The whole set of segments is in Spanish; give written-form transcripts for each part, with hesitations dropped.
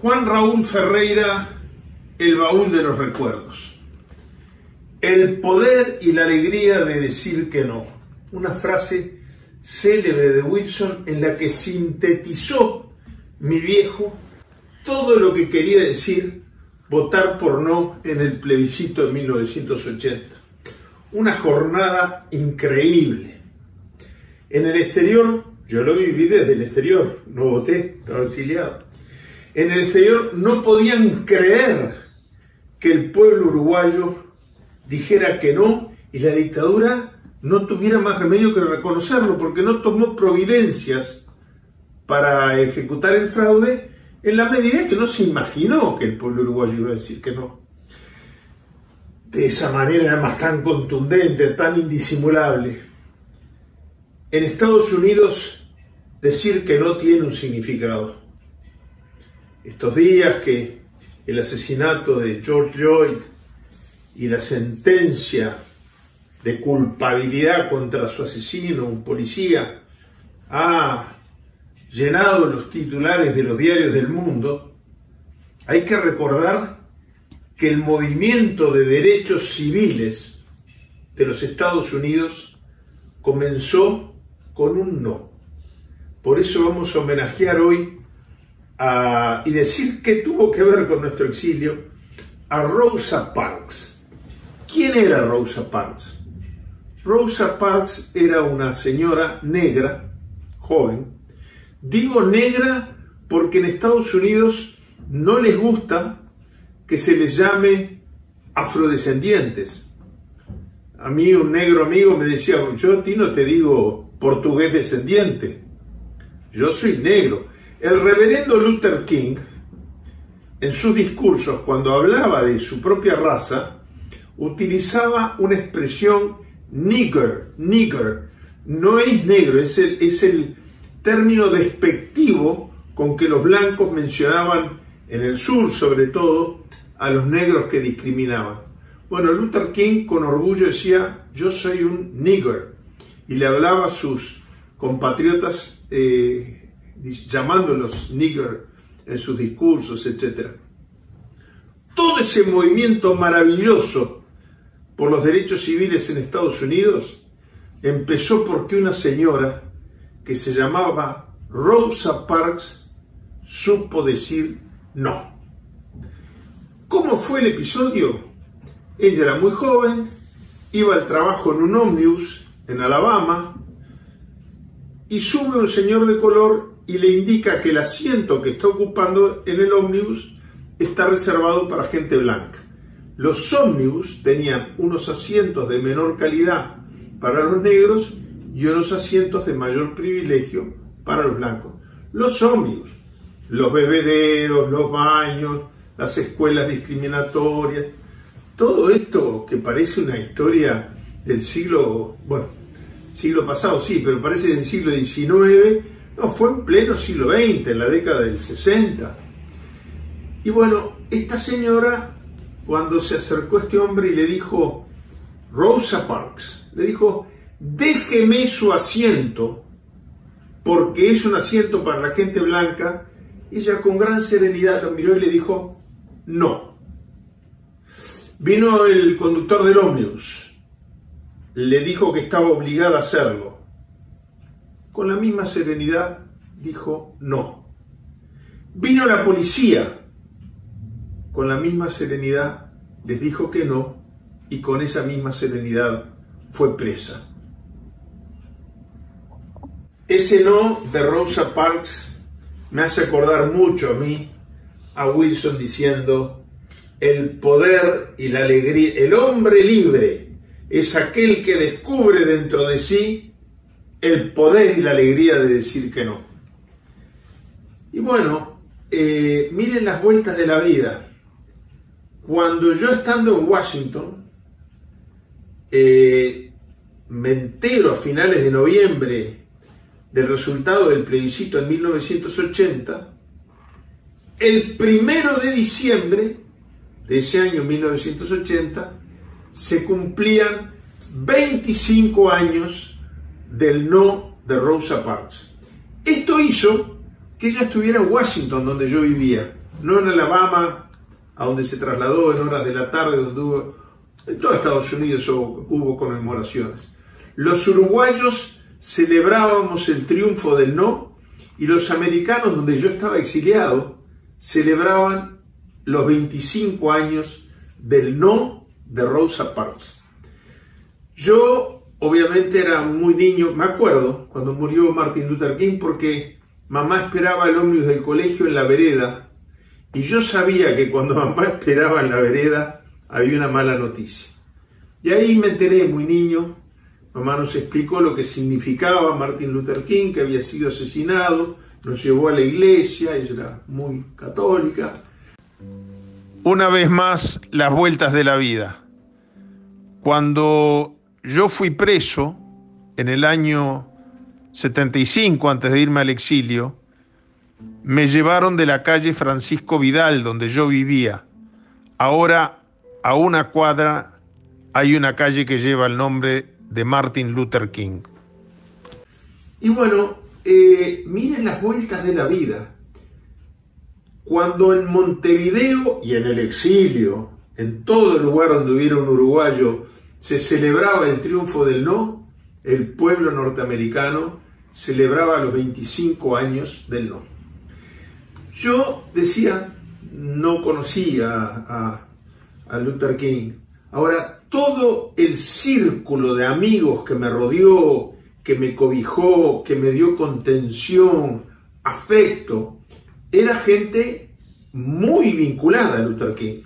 Juan Raúl Ferreira, El baúl de los recuerdos. El poder y la alegría de decir que no. Una frase célebre de Wilson en la que sintetizó mi viejo todo lo que quería decir votar por no en el plebiscito de 1980. Una jornada increíble. En el exterior, yo lo viví desde el exterior, no voté, estaba exiliado. En el exterior no podían creer que el pueblo uruguayo dijera que no y la dictadura no tuviera más remedio que reconocerlo, porque no tomó providencias para ejecutar el fraude en la medida que no se imaginó que el pueblo uruguayo iba a decir que no. De esa manera, además, tan contundente, tan indisimulable. En Estados Unidos, decir que no tiene un significado. Estos días que el asesinato de George Floyd y la sentencia de culpabilidad contra su asesino, un policía, ha llenado los titulares de los diarios del mundo, hay que recordar que el movimiento de derechos civiles de los Estados Unidos comenzó con un no. Por eso vamos a homenajear hoy y decir qué tuvo que ver con nuestro exilio a Rosa Parks. ¿Quién era Rosa Parks? Rosa Parks era una señora negra, joven. Digo negra porque en Estados Unidos no les gusta que se les llame afrodescendientes. A mí un negro amigo me decía, yo a ti no te digo portugués descendiente, yo soy negro. El reverendo Luther King, en sus discursos, cuando hablaba de su propia raza, utilizaba una expresión nigger. No es negro, es el término despectivo con que los blancos mencionaban en el sur, sobre todo, a los negros que discriminaban. Bueno, Luther King con orgullo decía, yo soy un nigger, y le hablaba a sus compatriotas llamándolos nigger en sus discursos, etc. Todo ese movimiento maravilloso por los derechos civiles en Estados Unidos empezó porque una señora que se llamaba Rosa Parks supo decir no. ¿Cómo fue el episodio? Ella era muy joven, iba al trabajo en un ómnibus en Alabama y sube un señor de color y le indica que el asiento que está ocupando en el ómnibus está reservado para gente blanca. Los ómnibus tenían unos asientos de menor calidad para los negros y unos asientos de mayor privilegio para los blancos. Los ómnibus, los bebederos, los baños, las escuelas discriminatorias, todo esto que parece una historia del siglo pasado, sí, pero parece del siglo XIX, no, fue en pleno siglo XX, en la década del 60. Y bueno, esta señora, cuando se acercó a este hombre y le dijo, Rosa Parks, le dijo, déjeme su asiento, porque es un asiento para la gente blanca, ella con gran serenidad lo miró y le dijo, no. Vino el conductor del ómnibus, le dijo que estaba obligada a hacerlo. Con la misma serenidad dijo no. Vino la policía, con la misma serenidad les dijo que no y con esa misma serenidad fue presa. Ese no de Rosa Parks me hace acordar mucho a mí, a Wilson diciendo, el poder y la alegría, el hombre libre es aquel que descubre dentro de sí el poder y la alegría de decir que no. Y bueno, miren las vueltas de la vida. Cuando yo estando en Washington, me entero a finales de noviembre del resultado del plebiscito en 1980, el 1 de diciembre de ese año 1980 se cumplían 25 años del no de Rosa Parks. Esto hizo que ella estuviera en Washington, donde yo vivía. no en Alabama, a donde se trasladó en horas de la tarde, donde hubo, en todo Estados Unidos hubo conmemoraciones. Los uruguayos celebrábamos el triunfo del no, y los americanos, donde yo estaba exiliado, celebraban los 25 años del no de Rosa Parks. Yo obviamente era muy niño, me acuerdo cuando murió Martin Luther King, porque mamá esperaba el ómnibus del colegio en la vereda, y yo sabía que cuando mamá esperaba en la vereda había una mala noticia. Y ahí me enteré muy niño. Mamá nos explicó lo que significaba Martin Luther King, que había sido asesinado, nos llevó a la iglesia, ella era muy católica. Una vez más, las vueltas de la vida. Cuando yo fui preso en el año 75, antes de irme al exilio, me llevaron de la calle Francisco Vidal, donde yo vivía. Ahora, a una cuadra, hay una calle que lleva el nombre de Martin Luther King. Y bueno, miren las vueltas de la vida. Cuando en Montevideo y en el exilio, en todo lugar donde hubiera un uruguayo, se celebraba el triunfo del no, el pueblo norteamericano celebraba los 25 años del no. Yo decía, no conocía a Luther King. Ahora, todo el círculo de amigos que me rodeó, que me cobijó, que me dio contención, afecto, era gente muy vinculada a Luther King.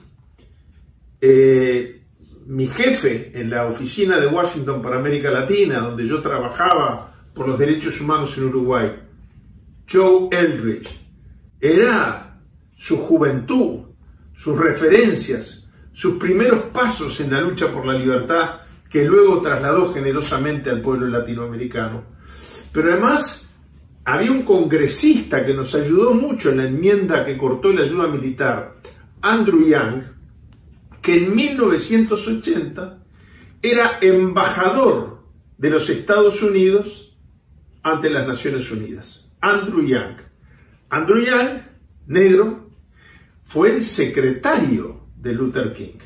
Mi jefe en la oficina de Washington para América Latina, donde yo trabajaba por los derechos humanos en Uruguay, Joe Eldridge, era su juventud, sus referencias, sus primeros pasos en la lucha por la libertad, que luego trasladó generosamente al pueblo latinoamericano. Pero además había un congresista que nos ayudó mucho en la enmienda que cortó la ayuda militar, Andrew Young, que en 1980 era embajador de los Estados Unidos ante las Naciones Unidas. Andrew Young. Andrew Young, negro, fue el secretario de Luther King.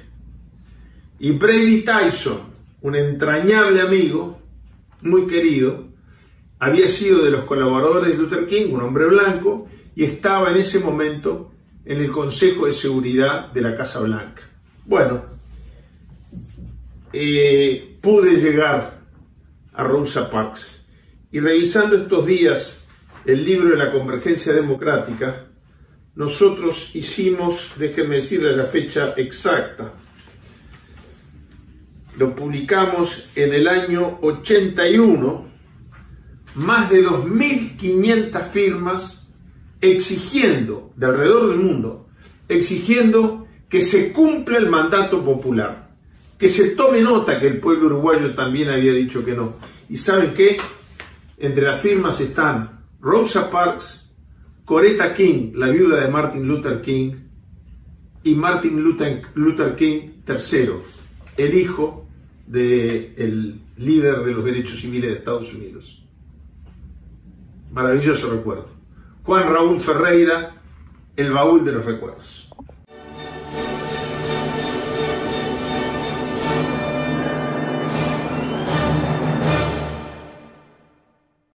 Y Brady Tyson, un entrañable amigo, muy querido, había sido de los colaboradores de Luther King, un hombre blanco, y estaba en ese momento en el Consejo de Seguridad de la Casa Blanca. Bueno, pude llegar a Rosa Parks, y revisando estos días el libro de la Convergencia Democrática, nosotros hicimos, déjenme decirles la fecha exacta, lo publicamos en el año 81, más de 2.500 firmas exigiendo, de alrededor del mundo, exigiendo que se cumpla el mandato popular, que se tome nota que el pueblo uruguayo también había dicho que no. ¿Y saben qué? Entre las firmas están Rosa Parks, Coretta King, la viuda de Martin Luther King, y Martin Luther King III, el hijo del líder de los derechos civiles de Estados Unidos. Maravilloso recuerdo. Juan Raúl Ferreira, El baúl de los recuerdos.